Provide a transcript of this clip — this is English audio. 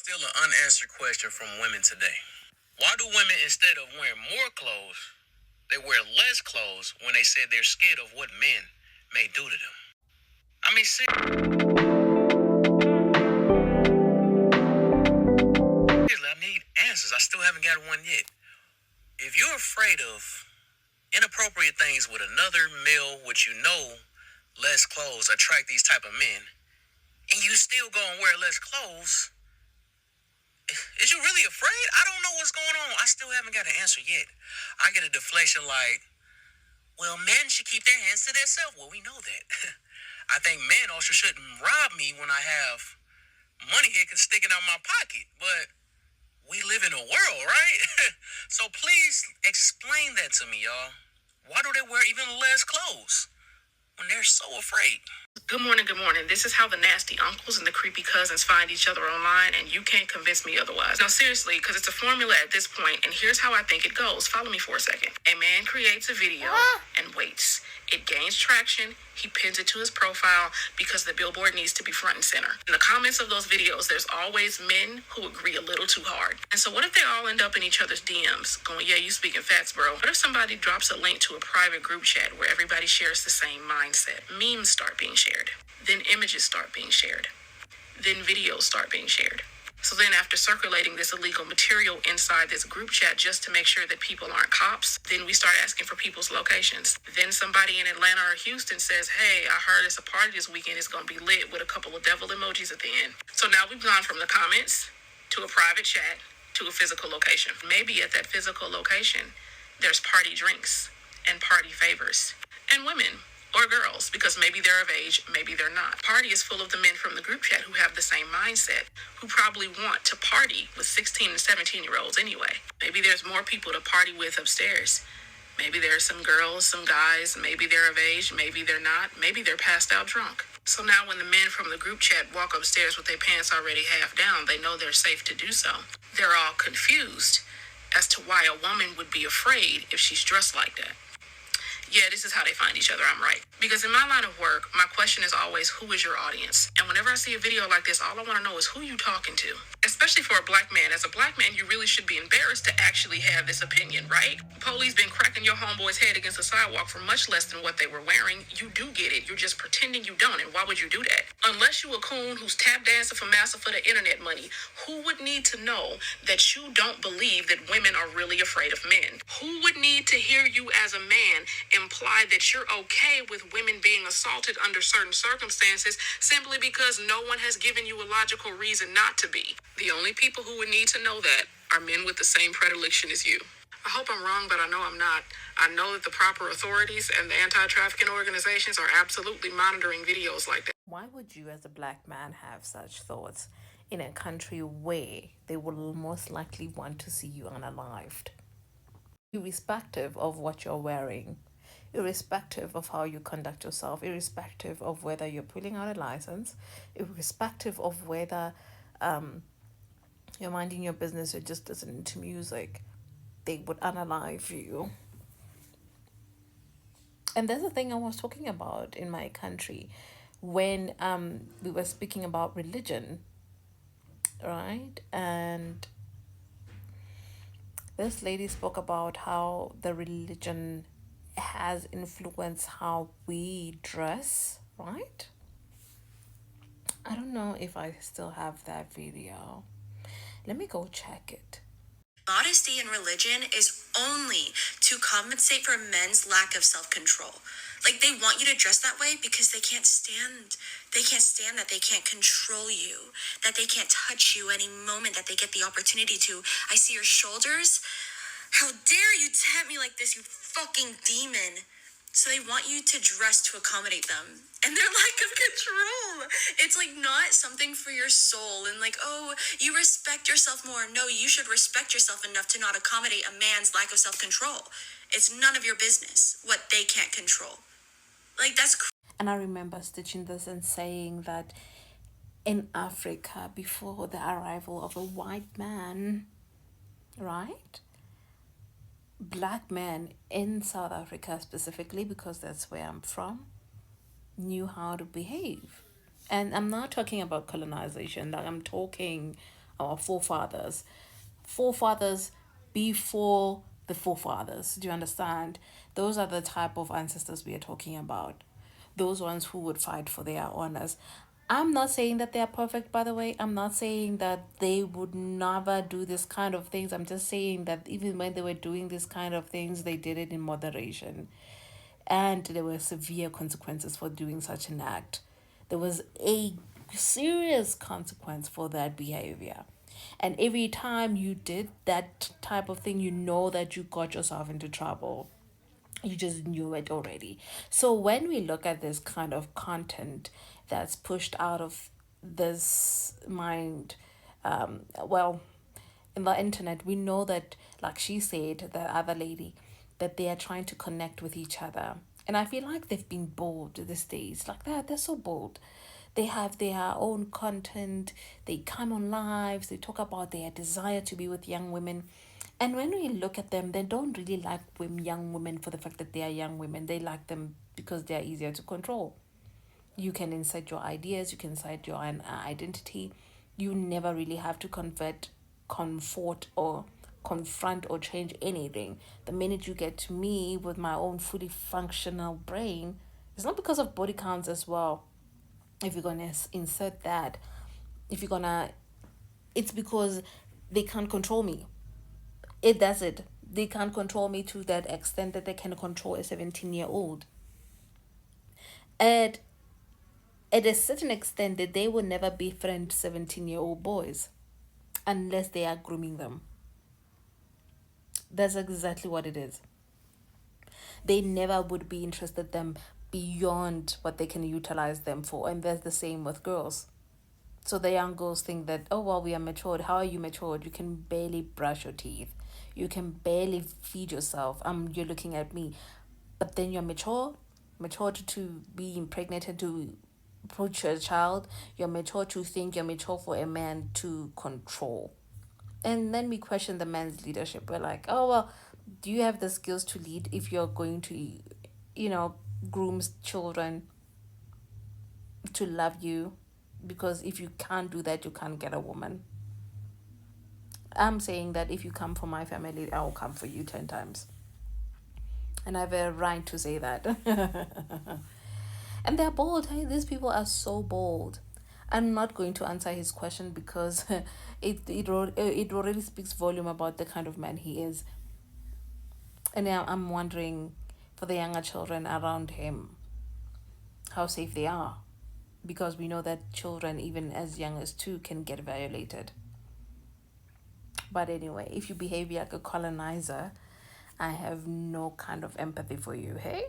Still an unanswered question from women today. Why do women, instead of wearing more clothes, they wear less clothes when they say they're scared of what men may do to them? I mean, seriously, I need answers. I still haven't got one yet. If you're afraid of inappropriate things with another male, which you know less clothes attract these type of men, and you still go and wear less clothes, is you really afraid? I don't know what's going on. I still haven't got an answer yet. I get a deflection like, well, men should keep their hands to themselves. Well, we know that. I think men also shouldn't rob me when I have money here sticking out my pocket. But we live in a world, right? So please explain that to me, y'all. Why do they wear even less clothes when they're so afraid? Good morning, good morning. This is how the nasty uncles and the creepy cousins find each other online, and you can't convince me otherwise. No, seriously, because it's a formula at this point, and here's how I think it goes. Follow me for a second. A man creates a video and waits. It gains traction. He pins it to his profile because the billboard needs to be front and center. In the comments of those videos, there's always men who agree a little too hard. And so what if they all end up in each other's DMs going, yeah, you speaking facts, bro? What if somebody drops a link to a private group chat where everybody shares the same mindset? Memes start being shared. Then images start being shared. Then videos start being shared. So then after circulating this illegal material inside this group chat just to make sure that people aren't cops, then we start asking for people's locations. Then somebody in Atlanta or Houston says, hey, I heard it's a party this weekend. It's going to be lit with a couple of devil emojis at the end. So now we've gone from the comments to a private chat to a physical location. Maybe at that physical location, there's party drinks and party favors. And women or girls, because maybe they're of age, maybe they're not. Party is full of the men from the group chat who have the same mindset, who probably want to party with 16 and 17-year-olds anyway. Maybe there's more people to party with upstairs. Maybe there's some girls, some guys, maybe they're of age, maybe they're not, maybe they're passed out drunk. So now when the men from the group chat walk upstairs with their pants already half down, they know they're safe to do so. They're all confused as to why a woman would be afraid if she's dressed like that. Yeah, this is how they find each other, I'm right. Because in my line of work, my question is always, who is your audience? And whenever I see a video like this, all I want to know is who you talking to. Especially for a black man. As a black man, you really should be embarrassed to actually have this opinion, right? Police been cracking your homeboy's head against the sidewalk for much less than what they were wearing. You do get it. You're just pretending you don't. And why would you do that? Unless you a coon who's tap dancing for massa for the internet money, who would need to know that you don't believe that women are really afraid of men? Who would need to hear you as a man imply that you're okay with women being assaulted under certain circumstances simply because no one has given you a logical reason not to be? The only people who would need to know that are men with the same predilection as you. I hope I'm wrong, but I know I'm not. I know that the proper authorities and the anti-trafficking organizations are absolutely monitoring videos like that. Why would you as a black man have such thoughts in a country where they will most likely want to see you unalived? Irrespective of what you're wearing, irrespective of how you conduct yourself, irrespective of whether you're pulling out a license, irrespective of whether you're minding your business or just listening to music, they would unalive you. And that's the thing I was talking about in my country when we were speaking about religion, right? And this lady spoke about how the religion has influenced how we dress, right? I don't know if I still have that video. Let me go check it. Modesty in religion is only to compensate for men's lack of self-control. Like, they want you to dress that way because they can't stand that they can't control you, that they can't touch you any moment that they get the opportunity to. I see your shoulders. How dare you tempt me like this, you fucking demon. So they want you to dress to accommodate them and their lack of control. It's like not something for your soul and like, oh, you respect yourself more. No, you should respect yourself enough to not accommodate a man's lack of self-control. It's none of your business what they can't control. Like, that's And I remember stitching this and saying that in Africa, before the arrival of a white man, right? Black men in South Africa specifically, because that's where I'm from, knew how to behave. And I'm not talking about colonization, like I'm talking our forefathers before the forefathers. Do you understand? Those are the type of ancestors we are talking about. Those ones who would fight for their honors. I'm not saying that they are perfect, by the way. I'm not saying that they would never do this kind of things. I'm just saying that even when they were doing this kind of things, they did it in moderation. And there were severe consequences for doing such an act. There was a serious consequence for that behavior. And every time you did that type of thing, you know that you got yourself into trouble. You just knew it already. So when we look at this kind of content that's pushed out of this mind, well, in the internet, we know that, like she said, the other lady, that they are trying to connect with each other. And I feel like they've been bold these days. Like that, they're so bold. They have their own content. They come on lives. They talk about their desire to be with young women. And when we look at them, they don't really like young women for the fact that they are young women. They like them because they are easier to control. You can insert your ideas, you can insert your identity. You never really have to comfort, or confront or change anything. The minute you get to me with my own fully functional brain, it's not because of body counts as well. If you're gonna insert that, if you're gonna, it's because they can't control me. That's it. They can't control me to that extent that they can control a 17-year-old. At a certain extent, that they will never befriend 17-year-old boys unless they are grooming them. That's exactly what it is. They never would be interested them beyond what they can utilize them for. And that's the same with girls. So the young girls think that, oh, well, we are matured. How are you matured? You can barely brush your teeth. You can barely feed yourself. You're looking at me. But then you're mature to be impregnated, to put your child. You're mature to think. You're mature for a man to control. And then we question the man's leadership. We're like, oh, well, do you have the skills to lead if you're going to, groom children to love you? Because if you can't do that, you can't get a woman. I'm saying that if you come for my family, I will come for you 10 times. And I have a right to say that. And they're bold. Hey, these people are so bold. I'm not going to answer his question because it already speaks volume about the kind of man he is. And now I'm wondering for the younger children around him how safe they are. Because we know that children, even as young as 2, can get violated. But anyway, if you behave like a colonizer, I have no kind of empathy for you, hey?